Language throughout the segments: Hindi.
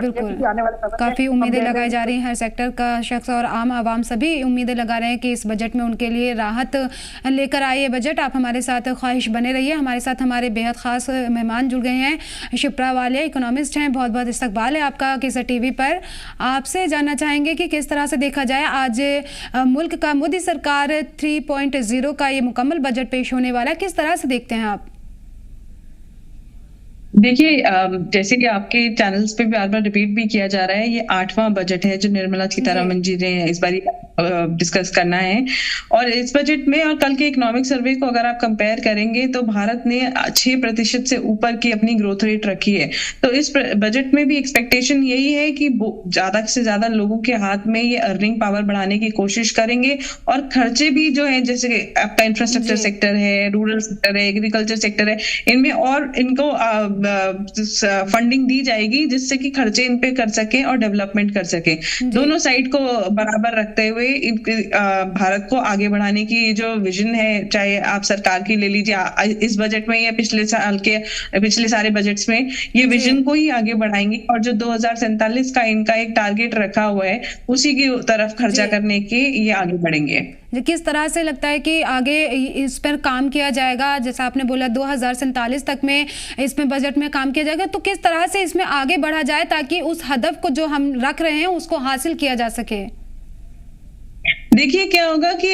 बिल्कुल। कि आने वाले समय में काफ़ी हम उम्मीदें नए-नए लगाई जा रही हैं, हर सेक्टर का शख्स और आम आवाम सभी उम्मीदें लगा रहे हैं कि इस बजट में उनके लिए राहत लेकर आए ये बजट। आप हमारे साथ ख्वाहिश बने रहिए। हमारे साथ हमारे बेहद ख़ास मेहमान जुड़ गए हैं। शिप्रा वालिया इकोनॉमिस्ट हैं, बहुत-बहुत इस्तकबाल है आपका केसर टीवी पर। आपसे जानना चाहेंगे कि किस तरह से देखा जाए आज मुल्क का मोदी सरकार 3.0 का ये मुकम्मल बजट पेश होने वाला है, किस तरह से देखते हैं आप? देखिए जैसे कि आपके चैनल्स पे बार-बार रिपीट भी किया जा रहा है, ये 8वां बजट है जो निर्मला जी। सीतारमण जी ने इस बारी डिस्कस करना है। और इस बजट में और कल के इकोनॉमिक सर्वे को अगर आप कंपेयर करेंगे तो भारत ने 6% से ऊपर की अपनी ग्रोथ रेट रखी है। तो इस बजट में भी एक्सपेक्टेशन यही है कि ज़्यादा से ज़्यादा लोगों के हाथ में ये अर्निंग पावर बढ़ाने की कोशिश करेंगे और खर्चे भी जो हैं जैसे कि आपका इंफ्रास्ट्रक्चर जी। सेक्टर है, रूरल सेक्टर है, एग्रीकल्चर सेक्टर है, इनमें और इनको फंडिंग दी जाएगी जिससे कि खर्चे इन पे कर सकें और डेवलपमेंट कर सकें। जी। दोनों साइड को बराबर रखते हुए भारत को आगे बढ़ाने की जो विजन है, चाहे आप सरकार की ले लीजिए इस बजट में या पिछले सारे बजट्स में, ये जी। विजन को ही आगे बढ़ाएंगे और जो 2047 का इनका एक टारगेट रखा हुआ है, उसी की तरफ खर्चा जी। करने के ये आगे बढ़ेंगे। जी, किस तरह से लगता है कि आगे इस पर काम किया जाएगा? जैसा आपने बोला 2047 तक में इसमें बजट में काम किया जाएगा, तो किस तरह से इसमें आगे बढ़ा जाए ताकि उस हदफ को जो हम रख रहे हैं उसको हासिल किया जा सके? देखिए क्या होगा कि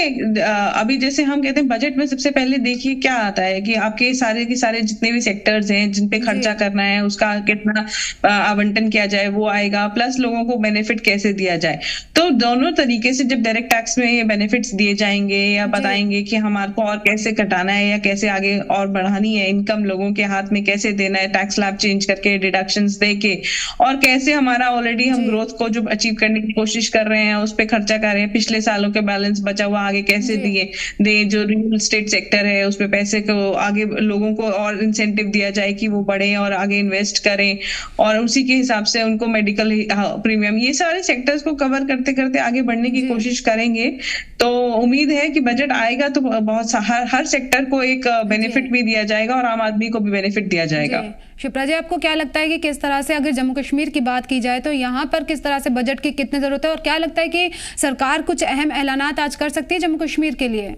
अभी जैसे हम कहते हैं बजट में सबसे पहले देखिए क्या आता है कि आपके सारे के सारे जितने भी सेक्टर्स हैं जिन पे खर्चा जी। करना है उसका कितना आवंटन किया जाए वो आएगा, प्लस लोगों को बेनिफिट कैसे दिया जाए। तो दोनों तरीके से जब डायरेक्ट टैक्स में ये बेनिफिट्स दिए जाएंगे या जी। बताएंगे कि हमारे को और कैसे घटाना है या कैसे आगे और बढ़ानी है, इनकम लोगों के हाथ में कैसे देना है, टैक्स स्लैब चेंज करके डिडक्शंस दे के, और कैसे हमारा ऑलरेडी हम जी। ग्रोथ को जो अचीव करने की कोशिश कर रहे हैं उस पे खर्चा कर रहे हैं, पिछले सालों के बैलेंस बचा हुआ आगे कैसे जी। दे जो रियल एस्टेट सेक्टर है उसमें पैसे को आगे लोगों को और इंसेंटिव दिया जाए कि वो बढ़े और आगे इन्वेस्ट करें, और उसी के हिसाब से उनको मेडिकल प्रीमियम, ये सारे सेक्टर्स को कवर करते करते आगे बढ़ने की जी। कोशिश करेंगे। तो उम्मीद है कि बजट आएगा तो हर सेक्टर को एक जी। बेनिफिट भी दिया जाएगा और आम आदमी को भी बेनिफिट दिया जी। जाएगा। शिप्रा जी, आपको क्या लगता है कि किस तरह से अगर जम्मू कश्मीर की बात की जाए तो यहाँ पर किस तरह से बजट की कितनी ज़रूरत है और क्या लगता है कि सरकार कुछ अहम ऐलानात आज कर सकती है जम्मू कश्मीर के लिए?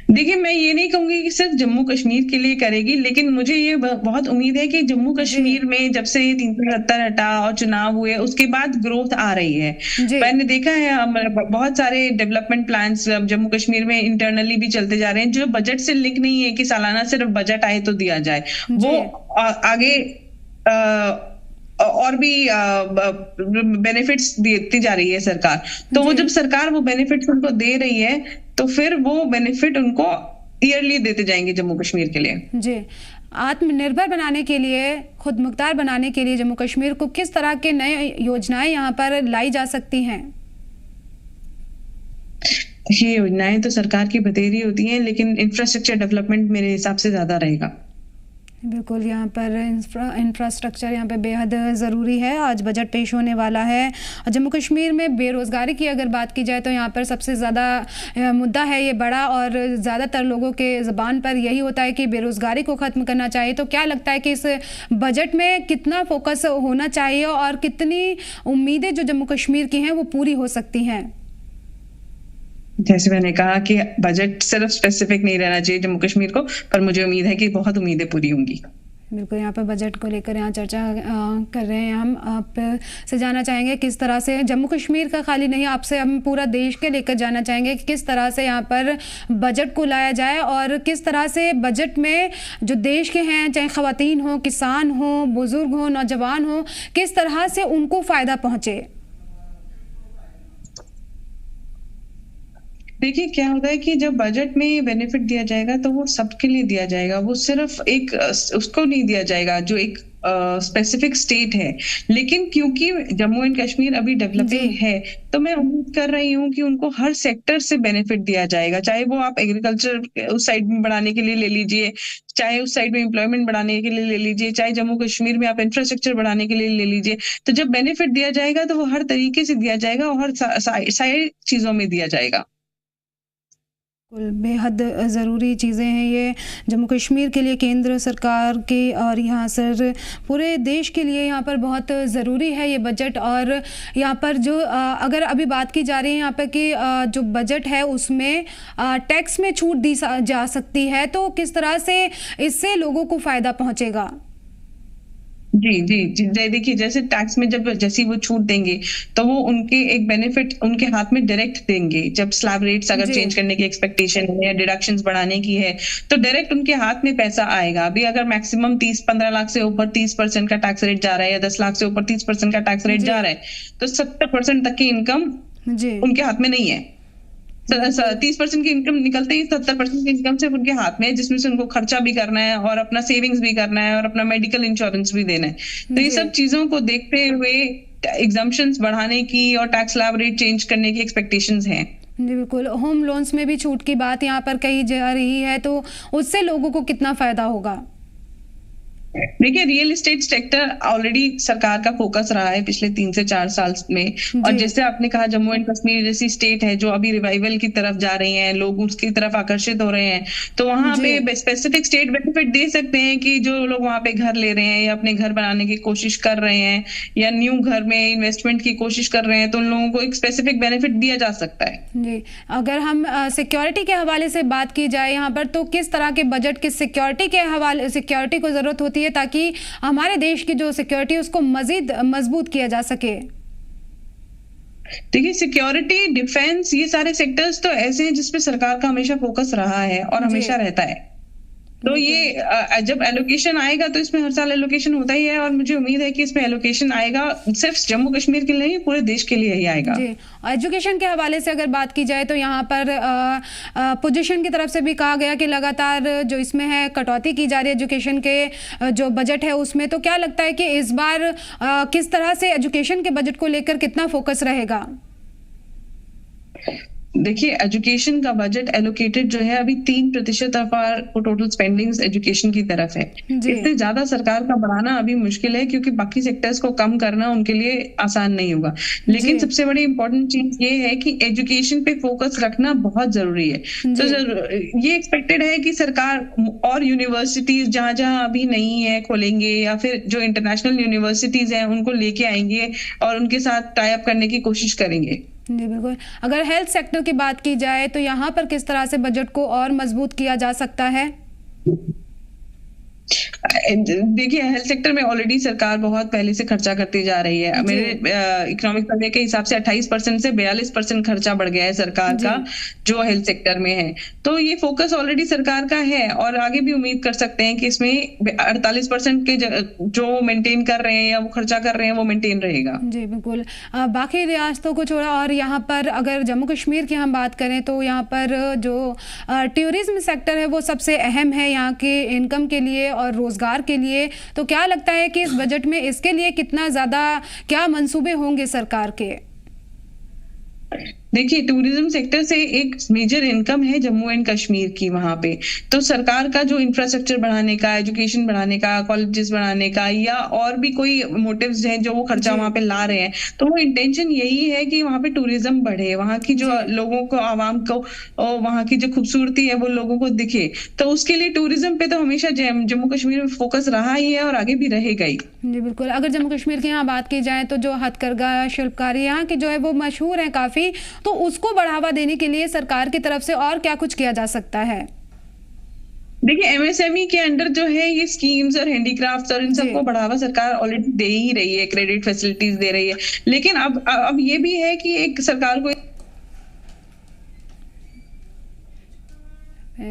देखिए, मैं ये नहीं कहूँगी कि सिर्फ़ जम्मू कश्मीर के लिए करेगी, लेकिन मुझे ये बहुत उम्मीद है कि जम्मू जी। कश्मीर में जब से ये 370 हटा और चुनाव हुए, उसके बाद ग्रोथ आ रही है। जी। मैंने देखा है बहुत सारे डेवलपमेंट प्लान्स अब जम्मू कश्मीर में इंटरनली भी चलते जा रहे हैं, जो बजट से लिंक नहीं है कि सालाना सिर्फ़ बजट आए तो दिया जाए। वो जी। आगे अ और भी बेनिफिट्स देती जा रही है सरकार। तो वो जी। जब सरकार वो बेनिफिट्स उनको दे रही है, तो फिर वो बेनिफिट उनको ईयरली देते जाएंगे जम्मू कश्मीर के लिए। जी। आत्मनिर्भर बनाने के लिए, खुद मुख्तार बनाने के लिए जम्मू कश्मीर को किस तरह के नए योजनाएं यहाँ पर लाई जा सकती हैं? ये योजनाएं तो सरकार की बतेरी होती हैं, लेकिन इंफ्रास्ट्रक्चर डेवलपमेंट मेरे हिसाब से ज़्यादा रहेगा। बिल्कुल, यहाँ पर इंफ्रास्ट्रक्चर यहाँ पे बेहद ज़रूरी है। आज बजट पेश होने वाला है और जम्मू कश्मीर में बेरोज़गारी की अगर बात की जाए तो यहाँ पर सबसे ज़्यादा मुद्दा है ये बड़ा, और ज़्यादातर लोगों के ज़बान पर यही होता है कि बेरोज़गारी को ख़त्म करना चाहिए। तो क्या लगता है कि इस बजट में कितना फोकस होना चाहिए और कितनी उम्मीदें जो जम्मू कश्मीर की हैं वो पूरी हो सकती हैं? जैसे मैंने कहा कि बजट सिर्फ स्पेसिफिक नहीं रहना चाहिए जम्मू कश्मीर को, पर मुझे उम्मीद है कि बहुत उम्मीदें पूरी होंगी। बिल्कुल, यहाँ पर बजट को लेकर यहाँ चर्चा कर रहे हैं हम। आप से जानना चाहेंगे किस तरह से जम्मू कश्मीर का खाली नहीं, आपसे हम पूरा देश के लेकर जानना चाहेंगे कि किस तरह से यहाँ पर बजट को लाया जाए और किस तरह से बजट में जो देश के हैं, चाहे ख़वातीन हो, किसान हो, बुज़ुर्ग हो, नौजवान हो, किस तरह से उनको फ़ायदा पहुँचे? देखिए क्या होता है कि जब बजट में बेनिफिट दिया जाएगा तो वो सबके लिए दिया जाएगा, वो सिर्फ एक उसको नहीं दिया जाएगा जो एक स्पेसिफिक स्टेट है। लेकिन क्योंकि जम्मू एंड कश्मीर अभी डेवलपिंग जी। है, तो मैं उम्मीद कर रही हूँ कि उनको हर सेक्टर से बेनिफिट दिया जाएगा, चाहे वो आप एग्रीकल्चर उस साइड में बढ़ाने के लिए ले लीजिए, चाहे उस साइड में एम्प्लॉयमेंट बढ़ाने के लिए ले लीजिए, चाहे जम्मू कश्मीर में आप इंफ्रास्ट्रक्चर बढ़ाने के लिए ले लीजिए। तो जब बेनिफिट दिया जाएगा तो वो हर तरीके से दिया जाएगा और हर सारी चीजों में दिया जाएगा। बिल्कुल, बेहद ज़रूरी चीज़ें हैं ये जम्मू कश्मीर के लिए, केंद्र सरकार के और यहाँ सर पूरे देश के लिए यहाँ पर बहुत ज़रूरी है ये बजट। और यहाँ पर जो अगर अभी बात की जा रही है यहाँ पर कि जो बजट है उसमें टैक्स में छूट दी जा सकती है, तो किस तरह से इससे लोगों को फ़ायदा पहुँचेगा? जी, जी, जी, देखिए जैसे टैक्स में जब जैसी वो छूट देंगे, तो वो उनके एक बेनिफिट उनके हाथ में डायरेक्ट देंगे। जब स्लैब रेट्स अगर जी। चेंज करने की एक्सपेक्टेशन है या डिडक्शंस बढ़ाने की है, तो डायरेक्ट उनके हाथ में पैसा आएगा। अभी अगर मैक्सिमम 30-15 लाख से ऊपर 30% का टैक्स रेट जा रहा है या 10 लाख से ऊपर 30% का टैक्स रेट जी। जा रहा है, तो 70% तक की इनकम जी। उनके हाथ में नहीं है। 30% की इनकम निकलते ही 70% की इनकम सिर्फ उनके हाथ में है, जिसमें से उनको खर्चा भी करना है और अपना सेविंग्स भी करना है और अपना मेडिकल इंश्योरेंस भी देना है। तो ये जी। सब चीजों को देखते हुए एग्जम्पशंस बढ़ाने की और टैक्स स्लैब रेट चेंज करने की एक्सपेक्टेशंस हैं। जी, बिल्कुल। होम लोन्स में भी छूट की बात यहाँ पर कही जा रही है, तो उससे लोगों को कितना फ़ायदा होगा? देखिए रियल एस्टेट सेक्टर ऑलरेडी सरकार का फोकस रहा है पिछले 3 से 4 साल में। और जी। जैसे आपने कहा जम्मू एंड कश्मीर जैसी स्टेट है जो अभी रिवाइवल की तरफ जा रही है, लोग उसकी तरफ आकर्षित हो रहे हैं, तो वहां जी। पे स्पेसिफिक स्टेट बेनिफिट दे सकते हैं कि जो लोग वहां पे घर ले रहे हैं या अपने घर बनाने की कोशिश कर रहे हैं या न्यू घर में इन्वेस्टमेंट की कोशिश कर रहे हैं, तो उन लोगों को एक स्पेसिफिक बेनिफिट दिया जा सकता है। जी, अगर हम सिक्योरिटी के हवाले से बात की जाए यहाँ पर, तो किस तरह के बजट की सिक्योरिटी के हवाले सिक्योरिटी को ज़रूरत होती है ताकि हमारे देश की जो सिक्योरिटी है उसको मज़ीद मजबूत किया जा सके? देखिए सिक्योरिटी, डिफेंस, ये सारे सेक्टर्स तो ऐसे हैं जिसपे सरकार का हमेशा फोकस रहा है और जी। हमेशा रहता है। तो ये जब एलोकेशन आएगा तो इसमें हर साल एलोकेशन होता ही है और मुझे उम्मीद है कि इसमें एलोकेशन आएगा सिर्फ जम्मू कश्मीर के लिए नहीं, पूरे देश के लिए ही आएगा। जी, एजुकेशन के हवाले से अगर बात की जाए तो यहाँ पर पोजीशन की तरफ से भी कहा गया कि लगातार जो इसमें है कटौती की जा रही है एजुकेशन के जो बजट है उसमें, तो क्या लगता है कि इस बार किस तरह से एजुकेशन के बजट को लेकर कितना फोकस रहेगा? देखिए एजुकेशन का बजट एलोकेटेड जो है अभी 3% of our total spendings education की तरफ है। जी। इससे ज्यादा सरकार का बढ़ाना अभी मुश्किल है क्योंकि बाकी सेक्टर्स को कम करना उनके लिए आसान नहीं होगा। लेकिन जी। सबसे बड़ी इंपॉर्टेंट चीज ये है कि एजुकेशन पे फोकस रखना बहुत जरूरी है। तो ये एक्सपेक्टेड है कि सरकार और यूनिवर्सिटीज जहां जहां अभी नहीं है खोलेंगे या फिर जो इंटरनेशनल यूनिवर्सिटीज हैं उनको लेके आएंगे और उनके साथ टाई अप करने की कोशिश करेंगे। जी, बिल्कुल। अगर हेल्थ सेक्टर की बात की जाए तो यहाँ पर किस तरह से बजट को और मजबूत किया जा सकता है? देखिए हेल्थ सेक्टर में ऑलरेडी सरकार बहुत पहले से खर्चा करती जा रही है। मेरे इकोनॉमिक सर्वे के हिसाब से 28% से 42% खर्चा बढ़ गया है सरकार का जो हेल्थ सेक्टर में है। तो ये फोकस ऑलरेडी सरकार का है और आगे भी उम्मीद कर सकते हैं कि इसमें 48% के जो मेंटेन कर रहे हैं या वो खर्चा कर रहे हैं वो मेंटेन रहेगा। जी, बिल्कुल। बाकी रियासतों को छोड़ा और यहाँ पर अगर जम्मू कश्मीर की हम बात करें तो यहाँ पर जो टूरिज्म सेक्टर है वो सबसे अहम है यहाँ के इनकम के लिए और रोजगार के लिए। तो क्या लगता है कि इस बजट में इसके लिए कितना ज्यादा क्या मंसूबे होंगे सरकार के? देखिए टूरिज्म सेक्टर से एक मेजर इनकम है जम्मू एंड कश्मीर की वहां पे। तो सरकार का जो इंफ्रास्ट्रक्चर बढ़ाने का, एजुकेशन बढ़ाने का, कॉलेजेस बढ़ाने का या और भी कोई मोटिव्स हैं जो वो खर्चा वहां पे ला रहे हैं, तो वो इंटेंशन यही है कि वहां पे टूरिज्म बढ़े, वहां की जो लोगों को, आवाम को, वहां की जो खूबसूरती है वो लोगों को दिखे। तो उसके लिए टूरिज्म पे तो हमेशा जम्मू कश्मीर में फोकस रहा ही है और आगे भी रहेगा ही। जी, बिल्कुल। अगर जम्मू कश्मीर की यहाँ बात की जाए तो जो हथकरघा शिल्पकारी यहाँ की जो है वो मशहूर है काफी, तो उसको बढ़ावा देने के लिए सरकार की तरफ से और क्या कुछ किया जा सकता है? देखिए एमएसएमई के अंडर जो है ये स्कीम्स और हैंडीक्राफ्ट्स और इन सबको बढ़ावा सरकार ऑलरेडी दे ही रही है, क्रेडिट फैसिलिटीज दे रही है। लेकिन अब ये भी है कि एक सरकार को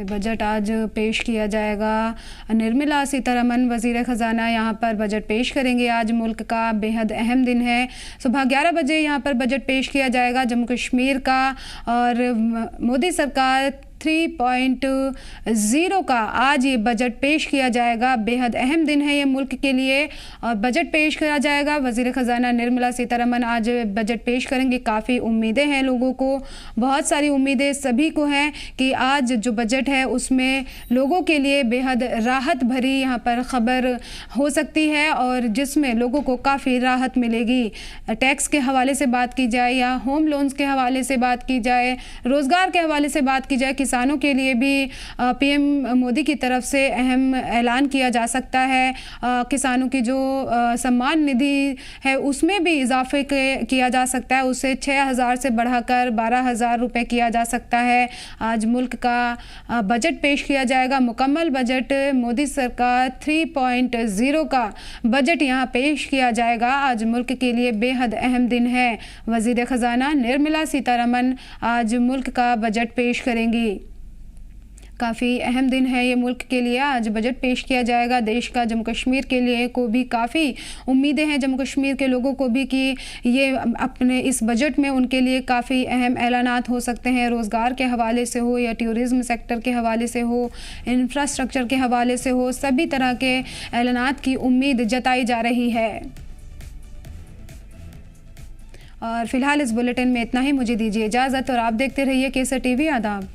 बजट आज पेश किया जाएगा। निर्मला सीतारमण वज़ीर ख़जाना यहाँ पर बजट पेश करेंगे। आज मुल्क का बेहद अहम दिन है। सुबह 11 बजे यहाँ पर बजट पेश किया जाएगा जम्मू कश्मीर का और मोदी सरकार 3.0 का आज ये बजट पेश किया जाएगा। बेहद अहम दिन है ये मुल्क के लिए और बजट पेश किया जाएगा। वज़ीर ख़जाना निर्मला सीतारमण आज बजट पेश करेंगे। काफ़ी उम्मीदें हैं लोगों को, बहुत सारी उम्मीदें सभी को हैं कि आज जो बजट है उसमें लोगों के लिए बेहद राहत भरी यहाँ पर ख़बर हो सकती है और जिसमें लोगों को काफ़ी राहत मिलेगी। टैक्स के हवाले से बात की जाए या होम लोन्स के हवाले से बात की जाए, रोज़गार के हवाले से बात की जाए, किसानों के लिए भी पीएम मोदी की तरफ से अहम ऐलान किया जा सकता है। किसानों की जो सम्मान निधि है उसमें भी इजाफे किया जा सकता है, उसे 6,000 से बढ़ाकर 12,000 रुपये किया जा सकता है। आज मुल्क का बजट पेश किया जाएगा, मुकम्मल बजट मोदी सरकार 3.0 का बजट यहाँ पेश किया जाएगा। आज मुल्क के लिए बेहद अहम दिन है। वज़ीर ख़जाना निर्मला सीतारमन आज मुल्क का बजट पेश करेंगी। काफ़ी अहम दिन है ये मुल्क के लिए, आज बजट पेश किया जाएगा देश का। जम्मू कश्मीर के लिए को भी काफ़ी उम्मीदें हैं, जम्मू कश्मीर के लोगों को भी, कि ये अपने इस बजट में उनके लिए काफ़ी अहम ऐलानात हो सकते हैं, रोज़गार के हवाले से हो या टूरिज़्म सेक्टर के हवाले से हो, इंफ्रास्ट्रक्चर के हवाले से हो, सभी तरह के ऐलानात की उम्मीद जताई जा रही है। और फिलहाल इस बुलेटिन में इतना ही, मुझे दीजिए इजाज़त और आप देखते रहिए केसर टीवी। आदाब।